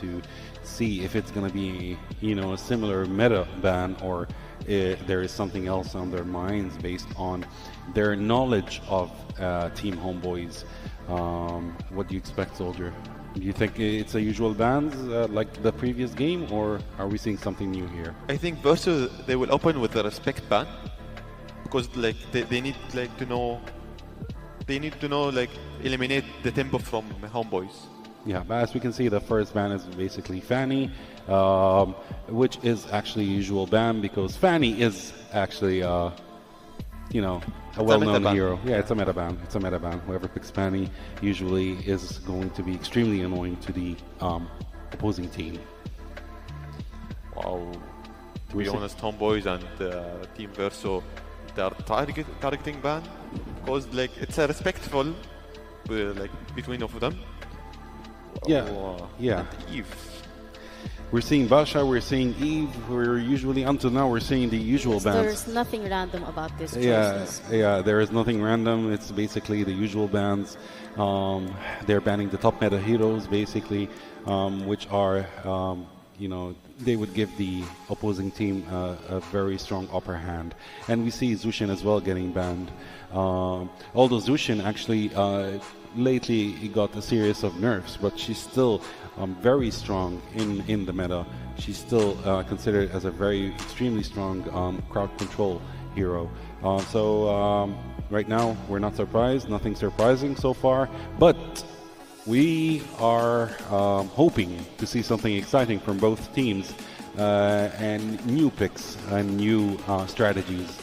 to see if it's going to be, a similar meta ban, or there is something else on their minds based on their knowledge of Team Homeboys. What do you expect, Soldier? Do you think it's a usual bans like the previous game, or are we seeing something new here? I think VERSO, they will open with the respect ban, because like they need like to know, like eliminate the tempo from Homeboys. Yeah, but as we can see, the first ban is basically Fanny, which is actually a usual ban because Fanny is actually, a well-known hero. Yeah, it's a meta ban. It's a meta ban. Whoever picks Fanny usually is going to be extremely annoying to the opposing team. Wow. To be honest, Homeboys and Team VERSO, they are targeting ban because like it's a respectful like between of them. Yeah. And Eve. We're seeing Basha, we're seeing Eve, until now we're seeing the usual bans. There's nothing random about this choices. Yeah, there is nothing random. It's basically the usual bans. They're banning the top meta heroes, basically, which are, they would give the opposing team a very strong upper hand. And we see Zushin as well getting banned. Although Zushin actually lately got a series of nerfs, but she's still very strong in the meta. She's still considered as a very extremely strong crowd control hero. So right now we're not surprised, nothing surprising so far, but we are hoping to see something exciting from both teams and new picks and new strategies.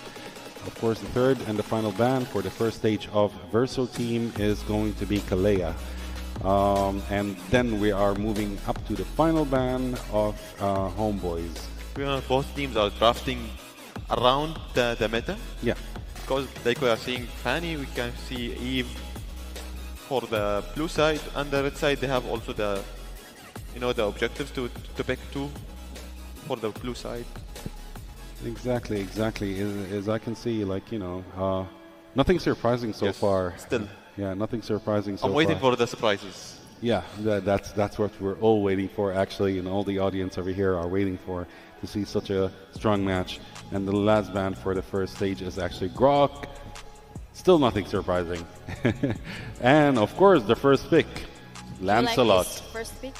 Of course, the third and the final ban for the first stage of VERSO team is going to be Kalea. And then we are moving up to the final ban of Homeboys. Both teams are drafting around the meta. Yeah. Because like we are seeing Fanny, we can see Eve for the blue side, and the red side they have also the objectives to pick two for the blue side. Exactly. As I can see, nothing surprising so far. Still. Yeah, nothing surprising so far. I'm waiting for the surprises. Yeah, that's what we're all waiting for, actually, and all the audience over here are waiting for, to see such a strong match. And the last ban for the first stage is actually Grok. Still nothing surprising. And of course, the first pick, Lancelot. Like first pick?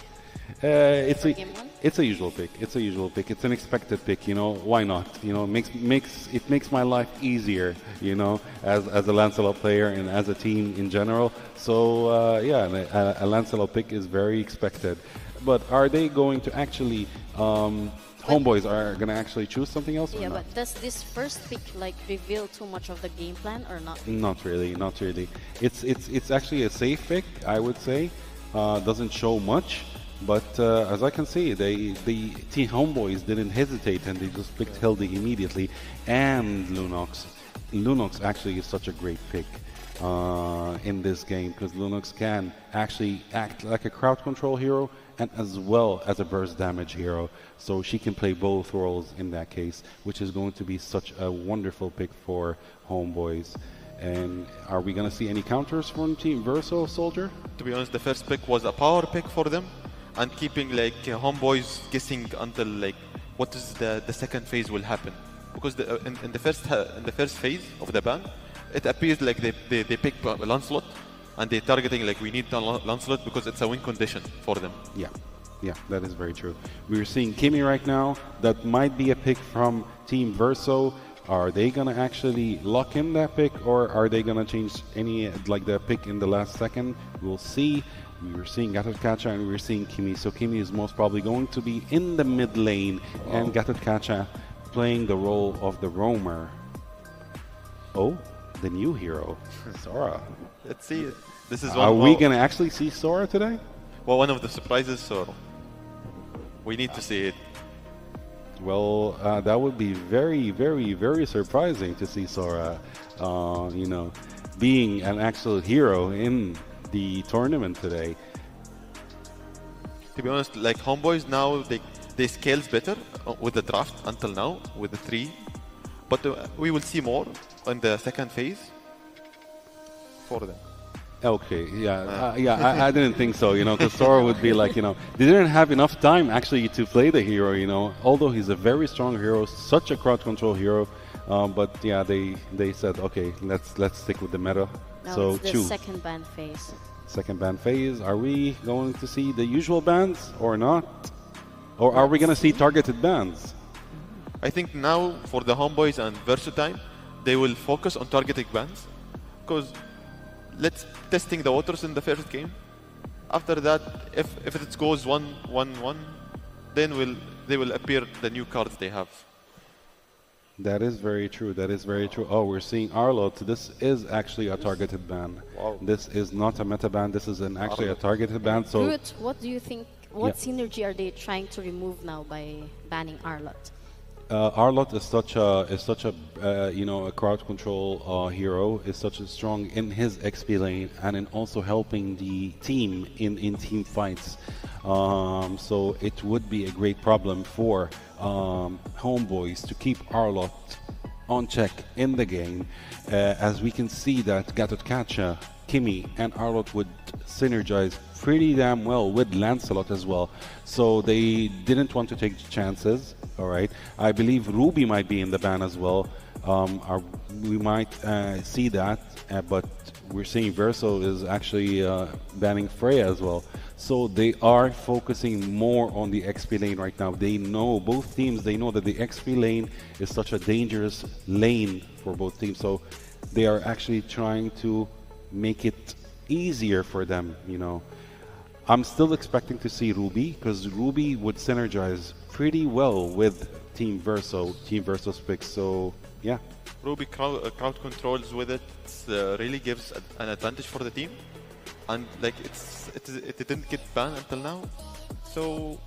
It's a usual pick. It's an expected pick. Why not? It makes my life easier. As a Lancelot player and as a team in general. So a Lancelot pick is very expected. But are they going to actually? Homeboys are going to actually choose something else? Yeah, but does this first pick reveal too much of the game plan or not? Not really. It's actually a safe pick, I would say. Doesn't show much. But as I can see, the Team Homeboys didn't hesitate and they just picked Hildy immediately, and Lunox. Lunox actually is such a great pick in this game because Lunox can actually act like a crowd control hero and as well as a burst damage hero. So she can play both roles in that case, which is going to be such a wonderful pick for Homeboys. And are we going to see any counters from Team VERSO, Soldier? To be honest, the first pick was a power pick for them, and keeping Homeboys guessing until what is the second phase will happen, because in the first phase of the ban, it appears like they pick Lancelot, and they're targeting we need Lancelot because it's a win condition for them. Yeah, that is very true. We're seeing Kimmy right now. That might be a pick from Team VERSO. Are they going to actually lock in that pick, or are they going to change any, the pick in the last second? We'll see. We were seeing Gatotkacha and we were seeing Kimmy. So Kimmy is most probably going to be in the mid lane, and Gatotkacha playing the role of the roamer. Oh, the new hero, Sora. Let's see. This is Are we going to actually see Sora today? Well, one of the surprises, so we need to see it. Well, that would be very, very, very surprising to see Sora, being an actual hero in the tournament today. To be honest, Homeboys now, they scales better with the draft until now, with the 3. But we will see more in the second phase for them. Okay, I didn't think so, because Sora would be like, they didn't have enough time actually to play the hero, although he's a very strong hero, such a crowd control hero, but yeah, they said, okay, let's stick with the meta. Now So it's the choose. second ban phase. Second ban phase. Are we going to see the usual bans or not? Or are we going to see targeted bans? I think now for the Homeboys and Verso time, they will focus on targeting bans, because let's testing the waters in the first game. After that, if it goes 1-1-1, then they will appear the new cards they have. That is very true. That is very true. Oh, we're seeing Arlot. This is actually a targeted ban. Wow. This is not a meta ban. This is actually a targeted ban. So, Groot, what do you think? What synergy are they trying to remove now by banning Arlot? Arlot is such a a crowd control hero. Is such a strong in his XP lane and in also helping the team in team fights. So it would be a great problem for Homeboys to keep Arlot on check in the game, as we can see that Gatotkacha, Kimi, and Arlot would synergize pretty damn well with Lancelot as well. So they didn't want to take chances. All right, I believe Ruby might be in the ban as well. We might see that, but we're seeing Verso is actually banning Freya as well. So they are focusing more on the XP lane right now. They know, both teams, they know that the XP lane is such a dangerous lane for both teams. So they are actually trying to make it easier for them, I'm still expecting to see Ruby, because Ruby would synergize pretty well with Team Verso's picks. So yeah, Ruby crowd controls with it really gives an advantage for the team, and like it didn't get banned until now. So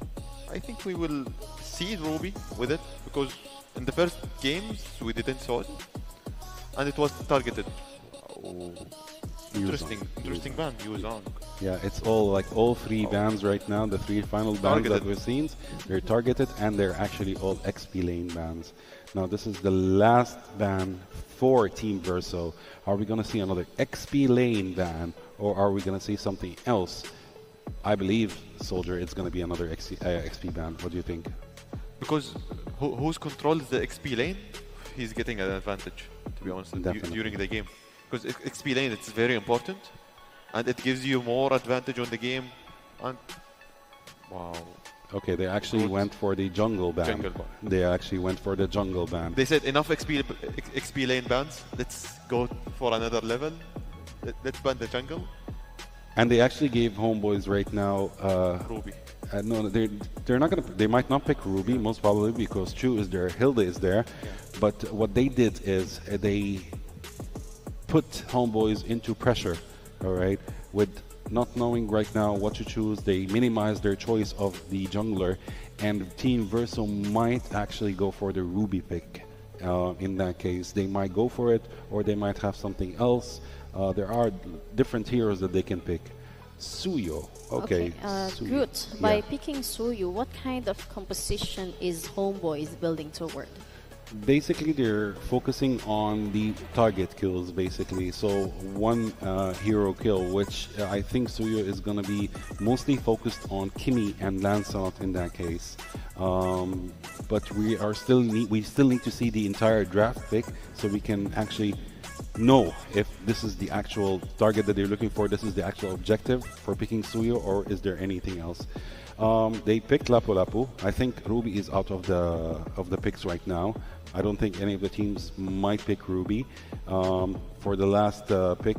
I think we will see Ruby with it, because in the first games we didn't saw it, and it was targeted. Oh. Interesting ban. Use on. Yeah, it's all three bans right now. The three final bans that we've seen, they're targeted and they're actually all XP lane bans. Now this is the last ban for Team Verso. Are we going to see another XP lane ban, or are we going to see something else? I believe, Soldier, it's going to be another XP ban. What do you think? Because who's controls the XP lane, he's getting an advantage, to be honest, during the game. Because XP lane, it's very important, and it gives you more advantage on the game. And wow. Okay, they actually went for the jungle ban. They actually went for the jungle ban. They said enough XP lane bans. Let's go for another level. Let's ban the jungle. And they actually gave Homeboys right now Ruby. No, they're not gonna. They might not pick Ruby, most probably, because Chu is there, Hilda is there. Yeah. But what they did is they put Homeboys into pressure, all right, with not knowing right now what to choose. They minimize their choice of the jungler, and Team Verso might actually go for the Ruby pick. In that case, they might go for it, or they might have something else. There are different heroes that they can pick. Suyo, okay. Good. By picking Suyo, what kind of composition is Homeboys building toward? Basically, they're focusing on the target kills, basically. So one hero kill, which I think Suyo is going to be mostly focused on Kimi and Lancelot in that case. But we still need to see the entire draft pick, so we can actually know if this is the actual target that they're looking for, this is the actual objective for picking Suyo, or is there anything else. They picked Lapu Lapu. I think Ruby is out of the picks right now. I don't think any of the teams might pick Ruby. For the last pick,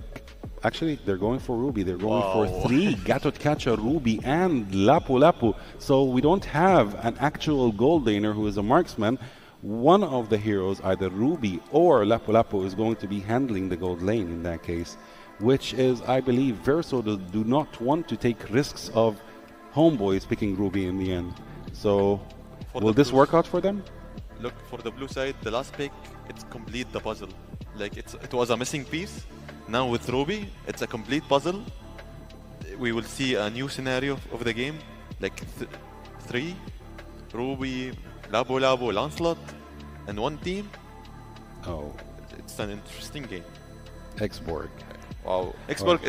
actually, they're going for Ruby. They're going for 3 Gatotkacha, Ruby, and Lapu Lapu. So we don't have an actual gold laner who is a marksman. One of the heroes, either Ruby or Lapu Lapu, is going to be handling the gold lane in that case, which is, I believe, Verso do not want to take risks of Homeboys picking Ruby in the end. So will this work out for them? Look, for the blue side, the last pick, it's complete the puzzle. Like it was a missing piece. Now with Ruby, it's a complete puzzle. We will see a new scenario of the game, like 3 Ruby, Lapu Lapu, Lancelot, and one team. Oh, it's an interesting game. Xborg. Wow, Xborg.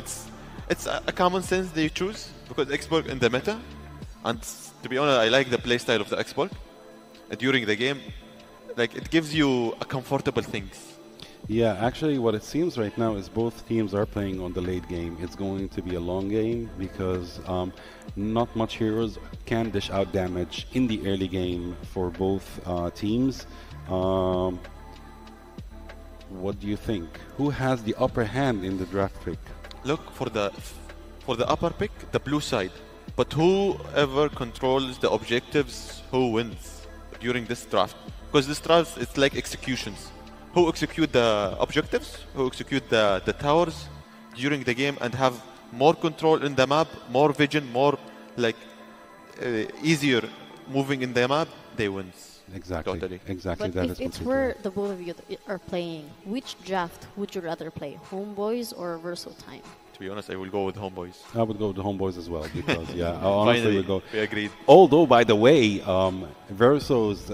it's a common sense they choose because Xbox in the meta, and to be honest, I like the playstyle of the Xbox during the game. Like it gives you a comfortable things. Yeah, actually, what it seems right now is both teams are playing on the late game. It's going to be a long game because not much heroes can dish out damage in the early game for both teams. What do you think? Who has the upper hand in the draft pick? Look for the upper pick, the blue side. But whoever controls the objectives, who wins during this draft? Because this draft, it's like executions. Who execute the objectives, who execute the towers during the game and have more control in the map, more vision, more like easier moving in the map, they wins. Exactly. Totally. Exactly. But That if is it completely were right. the both of you that are playing, which draft would you rather play, Homeboys or Verso Time? To be honest, I will go with Homeboys. I would go with the homeboys as well because yeah, I honestly Finally, would go. we agreed. Although, by the way, Verso's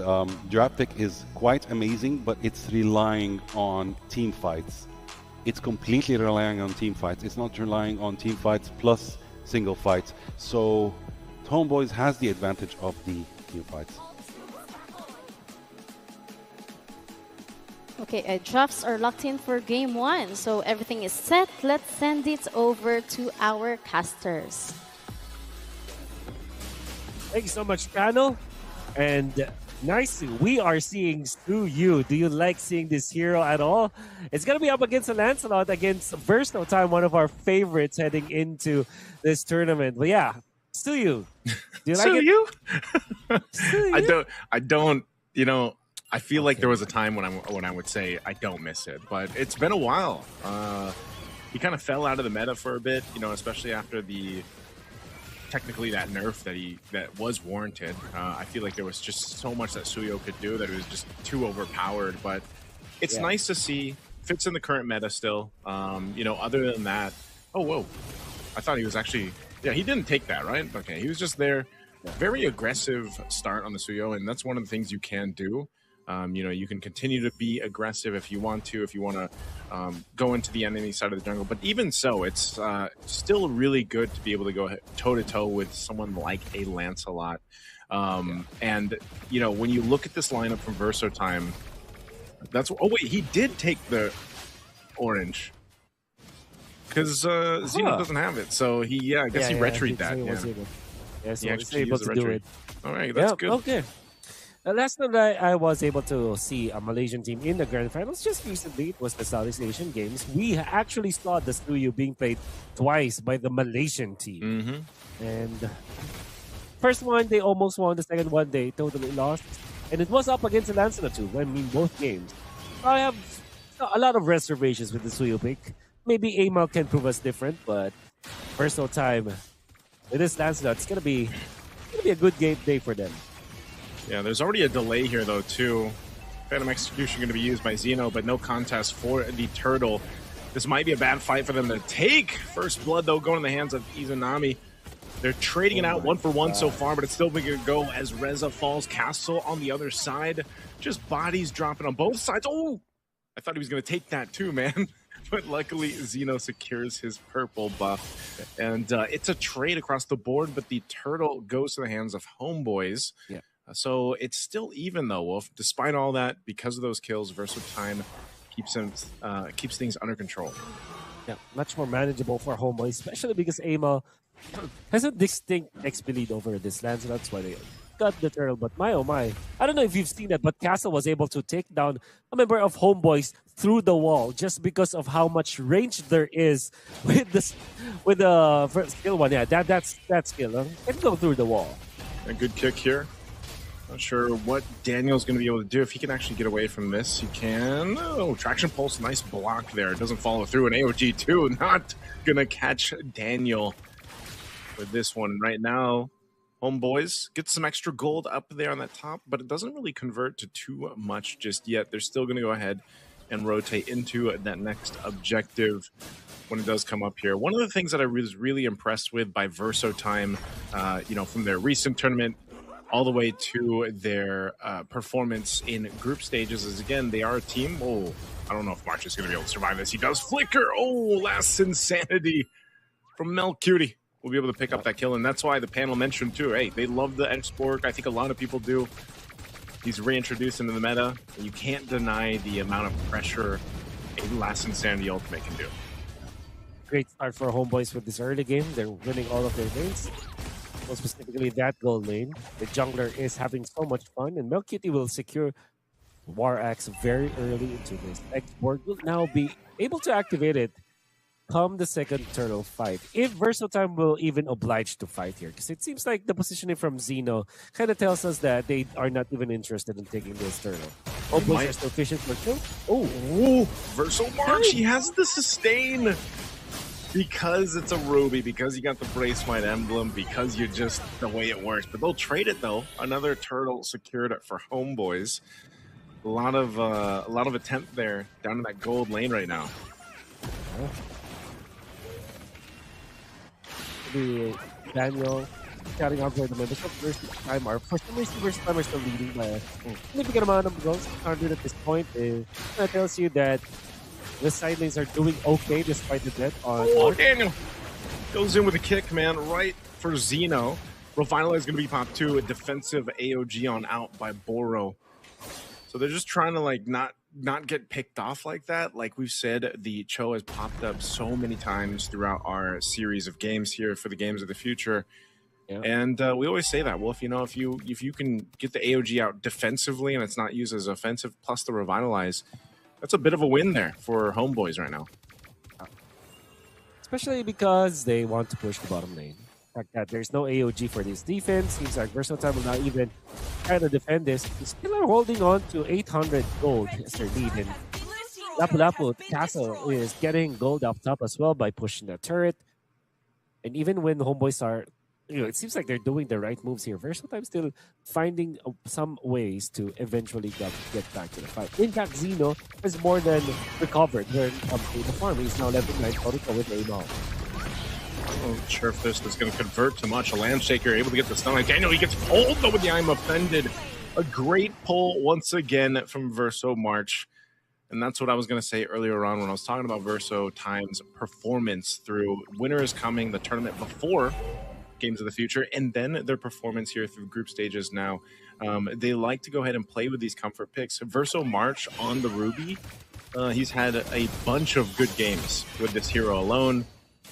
draft pick is quite amazing, but it's relying on team fights. It's completely relying on team fights. It's not relying on team fights plus single fights. So, Homeboys has the advantage of the team fights. Okay, drafts are locked in for game one, so everything is set. Let's send it over to our casters. Thank you so much, panel. And nice, we are seeing Suyu. Do you like seeing this hero at all? It's going to be up against Lancelot against Verso Time, one of our favorites heading into this tournament. But yeah, Suyu. Do you like it? Suyu? I don't, you know, I feel like there was a time when I would say I don't miss it, but it's been a while. He kind of fell out of the meta for a bit, you know, especially after technically that nerf that was warranted. I feel like there was just so much that Suyo could do that it was just too overpowered. But it's nice to see. Fits in the current meta still. You know, other than that, oh whoa, I thought he was actually he didn't take that, right? Okay, he was just there. Very aggressive start on the Suyo, and that's one of the things you can do. You know, you can continue to be aggressive if you want to go into the enemy side of the jungle. But even so, it's still really good to be able to go toe-to-toe with someone like a Lancelot. And, you know, when you look at this lineup from Verso Time, oh, wait, he did take the orange. Because Zeno doesn't have it. So I guess he retreated that. Yes, he he was actually able used to the do retreat. it. All right, that's good. Okay. Last time I was able to see a Malaysian team in the grand finals just recently. It was the Southeast Asian Games. We actually saw the Suyu being played twice by the Malaysian team. And first one, they almost won. The second one, they totally lost. And it was up against Lancelot too. I mean, both games. I have a lot of reservations with the Suyu pick. Maybe Amal can prove us different, but Verso Time with this Lancelot, it's gonna be a good game day for them. Yeah, there's already a delay here, though, too. Phantom Execution going to be used by Zeno, but no contest for the Turtle. This might be a bad fight for them to take. First blood, though, going in the hands of Izanami. They're trading it out 1-for-1 so far, but it's still going to go as Reza falls. Castle on the other side. Just bodies dropping on both sides. Oh! I thought he was going to take that, too, man. But luckily, Zeno secures his purple buff. And it's a trade across the board, but the Turtle goes to the hands of Homeboys. Yeah. So it's still even though, Wolf. Despite all that, because of those kills, Verso Time keeps things under control. Yeah, much more manageable for Homeboy, especially because Amal has a distinct XP lead over this land, so that's why they got the turtle. But my oh my, I don't know if you've seen that, but Castle was able to take down a member of Homeboys through the wall just because of how much range there is with the first skill one. Yeah, that's that skill. It can go through the wall. A good kick here. Not sure what Daniel's going to be able to do. If he can actually get away from this, he can. Oh, Traction Pulse, nice block there. It doesn't follow through. An AOG too. Not going to catch Daniel with this one right now. Homeboys get some extra gold up there on that top, but it doesn't really convert to too much just yet. They're still going to go ahead and rotate into that next objective when it does come up here. One of the things that I was really impressed with by Verso Time, you know, from their recent tournament all the way to their performance in group stages is, again, they are a team. Oh, I don't know if March is going to be able to survive this. He does flicker. Oh, last Insanity from Mel Cutie will be able to pick up that kill, and that's why the panel mentioned too, hey, they love the export. I think a lot of people do. He's reintroduced into the meta, and you can't deny the amount of pressure a Last Insanity ultimate can do. Great start for Homeboys with this early game. They're winning all of their lanes. More specifically, that gold lane. The jungler is having so much fun, and Melkitty will secure War Axe very early into this. Export will now be able to activate it come the second turtle fight. If Verso Time will even oblige to fight here, because it seems like the positioning from Zeno kind of tells us that they are not even interested in taking this turtle. Homeboys are still fishing for kill. Oh, Verso March, he has the sustain. Because it's a Ruby, because you got the Brace White emblem, because you're just the way it works. But they'll trade it though. Another turtle secured for Homeboys. A lot of attempt there down in that gold lane right now. The Daniel carrying out for the members of Versus Time are for some reason Versus Time are still leading by a significant amount of goals. 100 at this point. That tells you that the side lanes are doing okay despite the death on. Oh, Daniel goes in with a kick, man, right for Zeno. Revitalize is going to be popped too. A defensive AOG on out by Boro. So they're just trying to like not get picked off like that. Like we've said, the Cho has popped up so many times throughout our series of games here for the games of the future. Yeah. And we always say that. Well, if you can get the AOG out defensively and it's not used as offensive, plus the Revitalize, that's a bit of a win there for Homeboys right now. Especially because they want to push the bottom lane. The fact that there's no AOG for this defense. Seems like Versatile will not even try to defend this. They still are holding on to 800 gold as their lead. And Lapu Lapu Castle is getting gold up top as well by pushing the turret. And even when Homeboys are, it seems like they're doing the right moves here. Versatile still finding some ways to eventually get back to the fight. In fact, Zeno has more than recovered when it comes to the farm. He's now level 9 with Amal. Oh, sure if this is going to convert too much. A Landshaker able to get the stun. Like Daniel, he gets pulled though with the I'm offended. A great pull once again from Verso March. And that's what I was going to say earlier on when I was talking about Verso Time's performance through Winter is Coming, the tournament before Games of the Future, and then their performance here through group stages now. They like to go ahead and play with these comfort picks. Verso March on the Ruby, he's had a bunch of good games with this hero alone,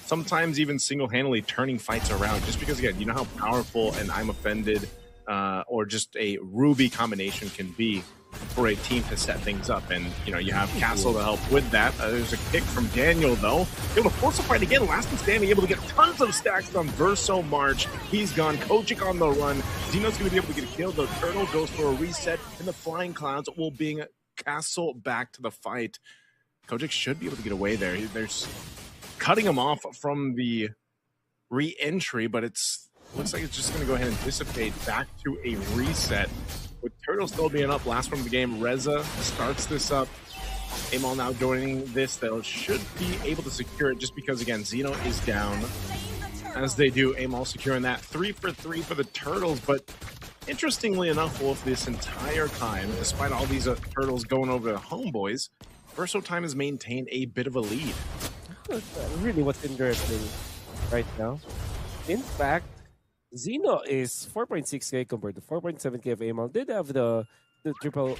sometimes even single-handedly turning fights around, just because, again, you know how powerful an I'm Offended or just a Ruby combination can be for a team to set things up. And, you have Castle to help with that. There's a kick from Daniel, though. Able to force a fight again. Last man standing, able to get tons of stacks on Verso March. He's gone. Kojic on the run. Zeno's going to be able to get a kill. The Turtle goes for a reset, and the Flying Clouds will bring Castle back to the fight. Kojic should be able to get away there. There's cutting him off from the re-entry, but looks like it's just going to go ahead and dissipate back to a reset. With Turtle still being up, last one of the game, Reza starts this up. Amal now joining this, they should be able to secure it just because, again, Zeno is down. As they do, Amal securing that 3 for 3 for the Turtles. But interestingly enough, Wolf, this entire time, despite all these Turtles going over to Homeboys, Verso Time has maintained a bit of a lead. Really what's interesting right now. In fact, Zeno is 4.6k compared to 4.7k of Amal. Did have the triple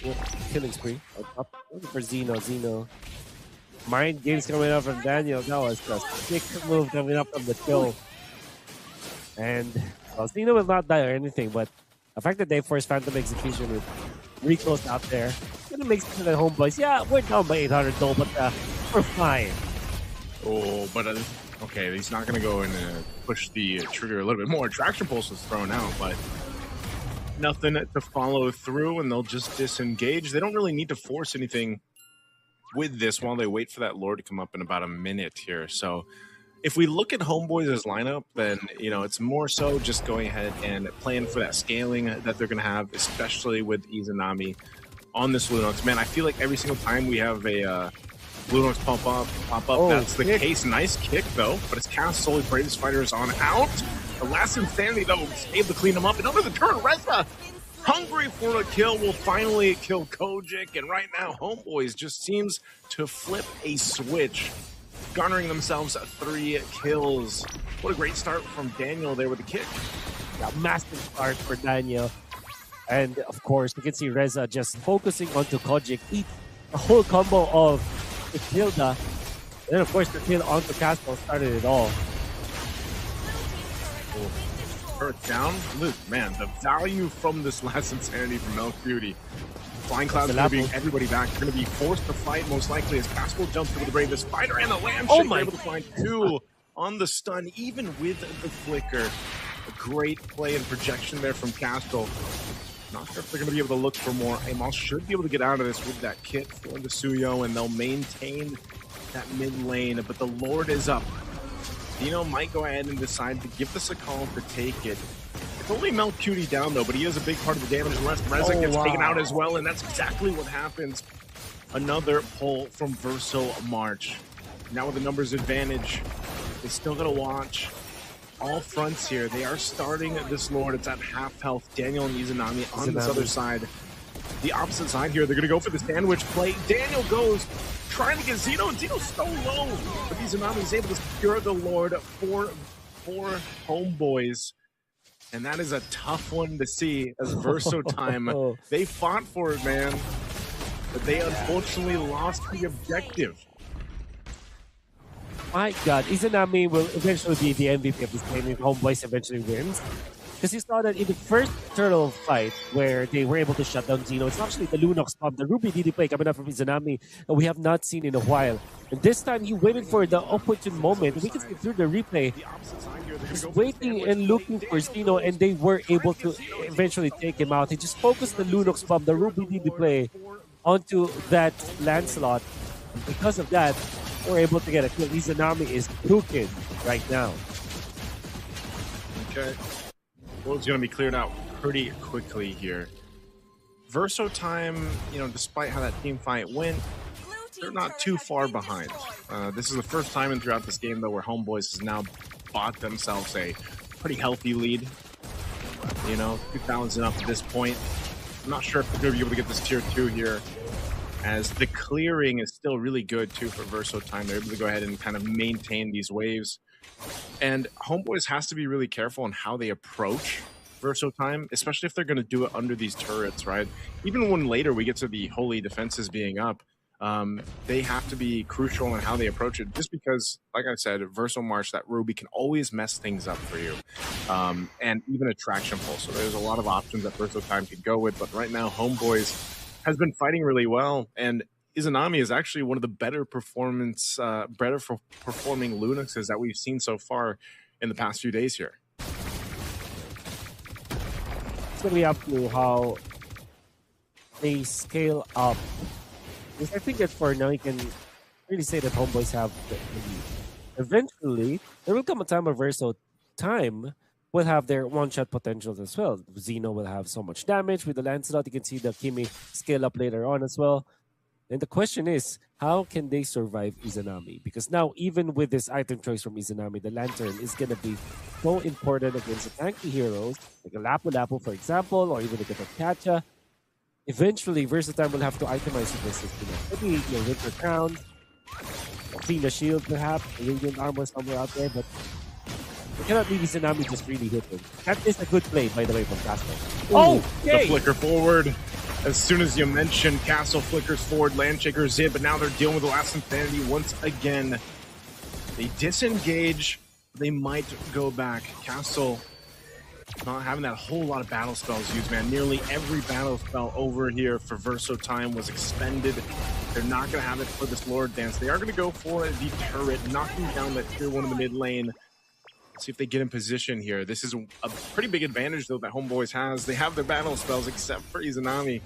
killing spree up for Zeno. Mind games coming up from Daniel. That was just a sick move coming up from the kill. And well, Zeno will not die or anything, but the fact that they forced Phantom Execution with recalls out there, it makes sense that Homeboys, yeah, we're down by 800 though, but we're fine. Oh, but okay, he's not going to go and push the trigger a little bit more. Traction Pulse was thrown out, but nothing to follow through, and they'll just disengage. They don't really need to force anything with this while they wait for that Lord to come up in about a minute here. So if we look at Homeboys' lineup, then, it's more so just going ahead and playing for that scaling that they're going to have, especially with Izanami on this Lunox. Man, I feel like every single time we have a Lunox pop up, that's the case. Nice kick, though, but it's Castle. Bravest Fighter is on out. The last Insanity, though, was able to clean him up. And under the turn, Reza, hungry for a kill, will finally kill Kojic. And right now, Homeboys just seems to flip a switch garnering themselves 3 kills. What a great start from Daniel there with the kick. Yeah, massive start for Daniel. And of course, you can see Reza just focusing onto Kojic, eat a whole combo of the Hilda. And then of course the kill onto Castle started it all. Earth down. Look, man, the value from this last insanity from Milk Beauty. Flying Cloud's going to be everybody back. They're going to be forced to fight most likely as Castle jumps over the bravest fighter and the lamb shake. Able to find 2 on the stun, even with the flicker. A great play and projection there from Castle. Not sure if they're going to be able to look for more. Amal should be able to get out of this with that kit for the Suyo, and they'll maintain that mid lane. But the Lord is up. Dino might go ahead and decide to give this a call to take it. It's only Milk Cutie down though, but he is a big part of the damage. Reza gets taken out as well, and that's exactly what happens. Another pull from VERSO March. Now with the numbers advantage, they still gotta watch all fronts here. They are starting this Lord. It's at half health. Daniel and Izanami on this other side. The opposite side here, they're gonna go for the sandwich play. Daniel goes trying to get Zeno, and Zeno's so low. But Izanami is able to secure the Lord for Homeboys. And that is a tough one to see as VERSO time. They fought for it, man. But they unfortunately lost the objective. My God, Izanami will eventually be the MVP of this game if Homeboys eventually wins. Because you saw that in the first turtle fight where they were able to shut down Zeno, it's actually the Lunox pump, the Ruby DD play coming up from Izanami that we have not seen in a while. And this time he waited for the opportune moment. We can see through the replay. He's waiting and looking for Zeno, and they were able to eventually take him out. He just focused the Lunox pump, the Ruby DD play onto that Lancelot. And because of that, we're able to get a kill. Izanami is cooking right now. Okay. World's going to be cleared out pretty quickly here. VERSO time, you know, despite how that team fight went, they're not too far behind. This is the first time in throughout this game, though, where Homeboys has now bought themselves a pretty healthy lead. You know, 2,000 up at this point. I'm not sure if they're going to be able to get this tier 2 here, as the clearing is still really good, too, for VERSO time. They're able to go ahead and kind of maintain these waves. And Homeboys has to be really careful on how they approach VERSO time, especially if they're going to do it under these turrets, right? Even when later we get to the holy defenses being up, they have to be crucial in how they approach it, just because, like I said, VERSO March, that Ruby can always mess things up for you. And even a traction pulse. So there's a lot of options that VERSO time could go with, but right now Homeboys has been fighting really well, and Izanami is actually one of the better performing Lunuxes that we've seen so far in the past few days here. It's going to be up to how they scale up. Because I think that for now, you can really say that Homeboys have the lead. Eventually, there will come a time where VERSO time will have their one-shot potentials as well. Zeno will have so much damage with the Lancelot. You can see the Kimi scale up later on as well. And the question is, how can they survive Izanami? Because now, even with this item choice from Izanami, the Lantern is going to be so important against the tanky heroes, like a Lapu-Lapu, for example, or even like a Kacha. Eventually, VERSO will have to itemize this system. Maybe your Winter Crown, Athena Shield, perhaps, Radiant Armor somewhere out there, but you cannot leave Izanami just really hit him. That is a good play, by the way, from Castle. Oh, the flicker forward. As soon as you mentioned, Castle flickers forward, Landshaker's in, but now they're dealing with the last insanity once again. They disengage. They might go back. Castle not having that whole lot of battle spells used, man. Nearly every battle spell over here for VERSO time was expended. They're not going to have it for this Lord Dance. They are going to go for the turret, knocking down that tier 1 in the mid lane. Let's see if they get in position here. This is a pretty big advantage, though, that Homeboys has. They have their battle spells, except for Izanami.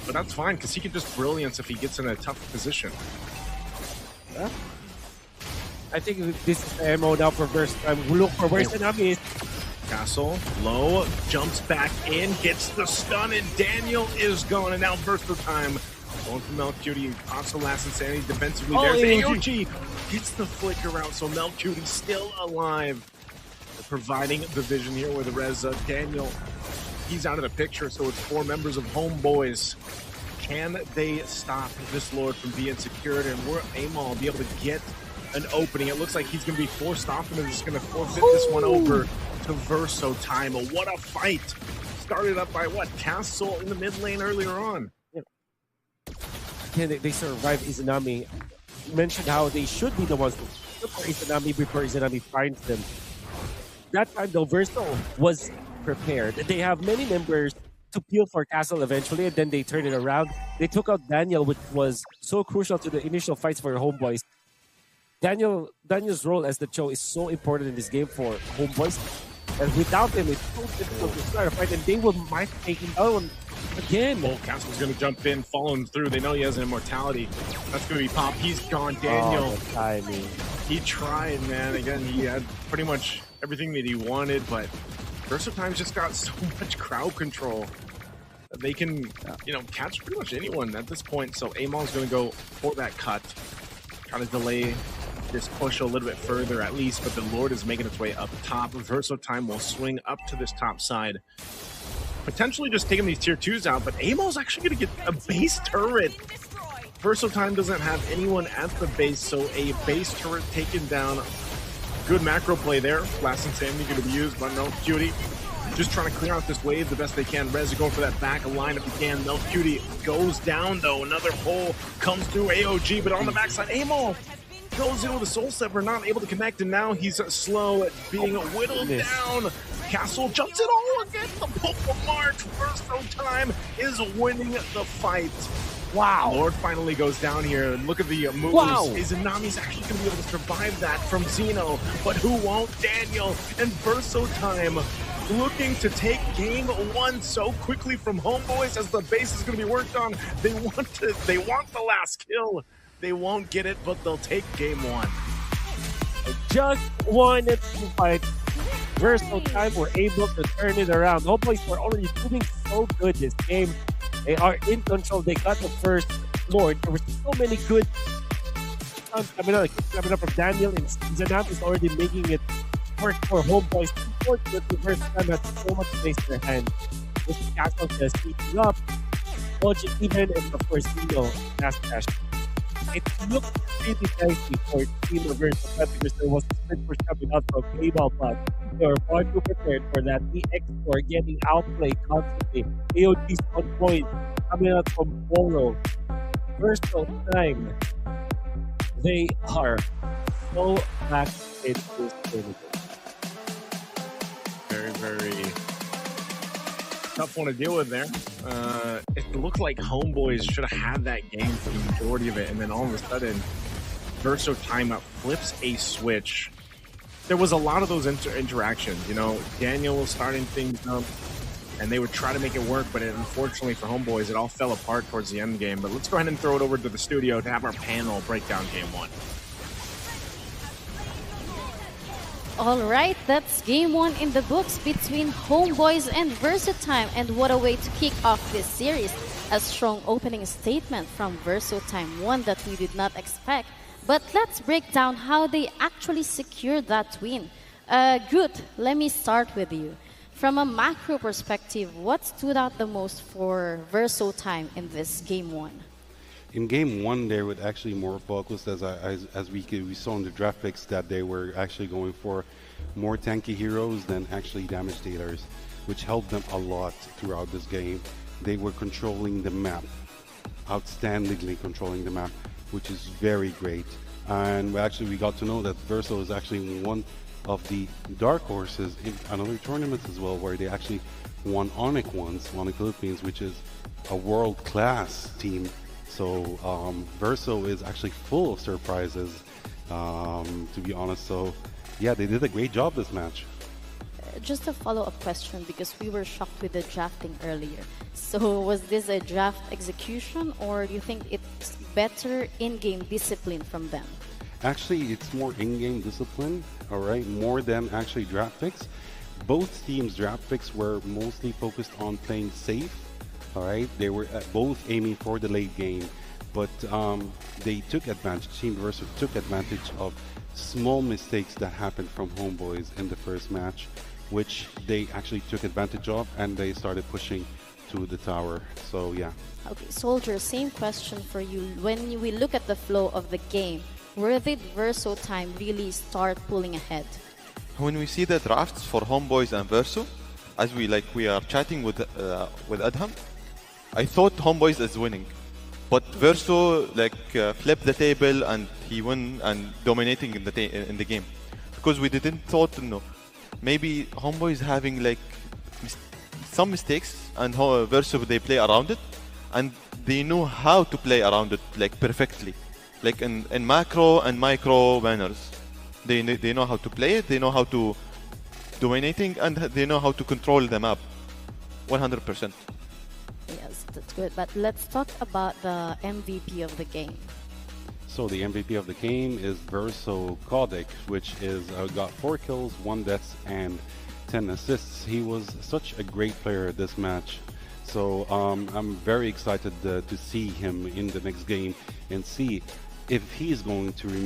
But that's fine, because he can just brilliance if he gets in a tough position. Yeah. I think this is the MO now for VERSO time. We look for where Izanami is. Castle, low, jumps back in, gets the stun, and Daniel is gone. And now VERSO time. Going for Melcutie, also last insanity defensively. There's AOG. Gets the flicker out, so Melcutie still alive. They're providing the vision here with Reza. Daniel, he's out of the picture, so it's 4 members of Homeboys. Can they stop this Lord from being secured? And will Amal be able to get an opening. It looks like he's going to be forced off and they're just going to forfeit this one over to Verso Time. What a fight. Started up by what? Castle in the mid lane earlier on. Again, they survived Izanami. You mentioned how they should be the ones to look for Izanami before Izanami finds them. That time, though, Verso was prepared. They have many members to peel for Castle eventually, and then they turned it around. They took out Daniel, which was so crucial to the initial fights for Homeboys. Daniel's role as the Cho is so important in this game for Homeboys. And without him, it's so difficult to start a fight, and they might take him down again. Oh, Castle's going to jump in, follow him through. They know he has an immortality. That's going to be Pop. He's gone. Daniel. Oh, the timing. He tried, man. Again, he had pretty much everything that he wanted, but VersoTime's just got so much crowd control that they can, catch pretty much anyone at this point. So Amal's going to go for that cut, trying to delay this push a little bit further at least, but the Lord is making its way up top. VersoTime will swing up to this top side, potentially just taking these tier 2s out, but Amal's actually going to get a base turret. VersoTime doesn't have anyone at the base, so a base turret taken down. Good macro play there. Blast Insanity going to be used, but no, Cutie just trying to clear out this wave the best they can. Rez going for that back line if he can. No, Cutie goes down though. Another pull comes through AOG, but on the backside, Amal goes in with a Soul Sever, not able to connect, and now he's slow at being whittled down. Castle jumps it all again. The pull from March. VersoTime is winning the fight. Wow. Lord finally goes down here. Look at the moves. Wow. Izanami's actually going to be able to survive that from Xeno, but who won't? Daniel and VersoTime looking to take game 1 so quickly from Homeboys as the base is going to be worked on. They want the last kill. They won't get it, but they'll take game 1. Just wanted to fight. VersoTime were able to turn it around. Homeboys were already doing so good this game. They are in control. They got the first Lord. There were so many good coming up from Daniel, and Zanat is already making it work for Homeboys. Unfortunately, VersoTime had so much space in their hand. This Castle just speeding up, dodging even, and of course, last dash. It looked really nicely for Team of VersoTime because there was a sprint push coming out from Cable, but they were far too prepared for that. The X4 getting outplayed constantly. AOG's on point coming out from Boro. VersoTime, they are so back in this tournament. Very, very tough one to deal with there. It looked like Homeboys should have had that game for the majority of it, and then all of a sudden, VersoTime flips a switch. There was a lot of those interactions. Daniel was starting things up, and they would try to make it work, but unfortunately for Homeboys, it all fell apart towards the end game. But let's go ahead and throw it over to the studio to have our panel break down game 1. All right, that's game 1 in the books between Homeboys and VersoTime, and what a way to kick off this series. A strong opening statement from VersoTime, one that we did not expect. But let's break down how they actually secured that win. Groot, let me start with you. From a macro perspective, what stood out the most for VersoTime in this game 1? In game 1, they were actually more focused, as we saw in the draft picks, that they were actually going for more tanky heroes than actually damage dealers, which helped them a lot throughout this game. They were controlling the map, outstandingly controlling the map, which is very great. And we got to know that Verso is actually one of the dark horses in another tournament as well, where they actually won Onyx once, Onyx Philippines, which is a world-class team. So Verso is actually full of surprises, to be honest. So yeah, they did a great job this match. Just a follow-up question, because we were shocked with the drafting earlier. So was this a draft execution, or do you think it's better in-game discipline from them? Actually, it's more in-game discipline, all right, more than actually draft picks. Both teams' draft picks were mostly focused on playing safe, all right. They were both aiming for the late game, but they took advantage. Team Verso took advantage of small mistakes that happened from Homeboys in the first match, which they actually took advantage of, and they started pushing to the tower. So yeah. Okay, Soldier, same question for you. When we look at the flow of the game, Where did Verso Time really start pulling ahead? When we see the drafts for Homeboys and Verso, as we are chatting with Adham, I thought Homeboys is winning, but Verso flipped the table and he won and dominating in the game, because we didn't thought maybe Homeboys having some mistakes and Verso they play around it, and they know how to play around it perfectly, in macro and micro manners. They know how to play it, they know how to dominating, and they know how to control the map 100%. Yes, that's good. But let's talk about the MVP of the game. So the MVP of the game is Verso Kodik, which is got 4 kills, 1 death, and 10 assists. He was such a great player this match. So I'm very excited to see him in the next game and see if he's going to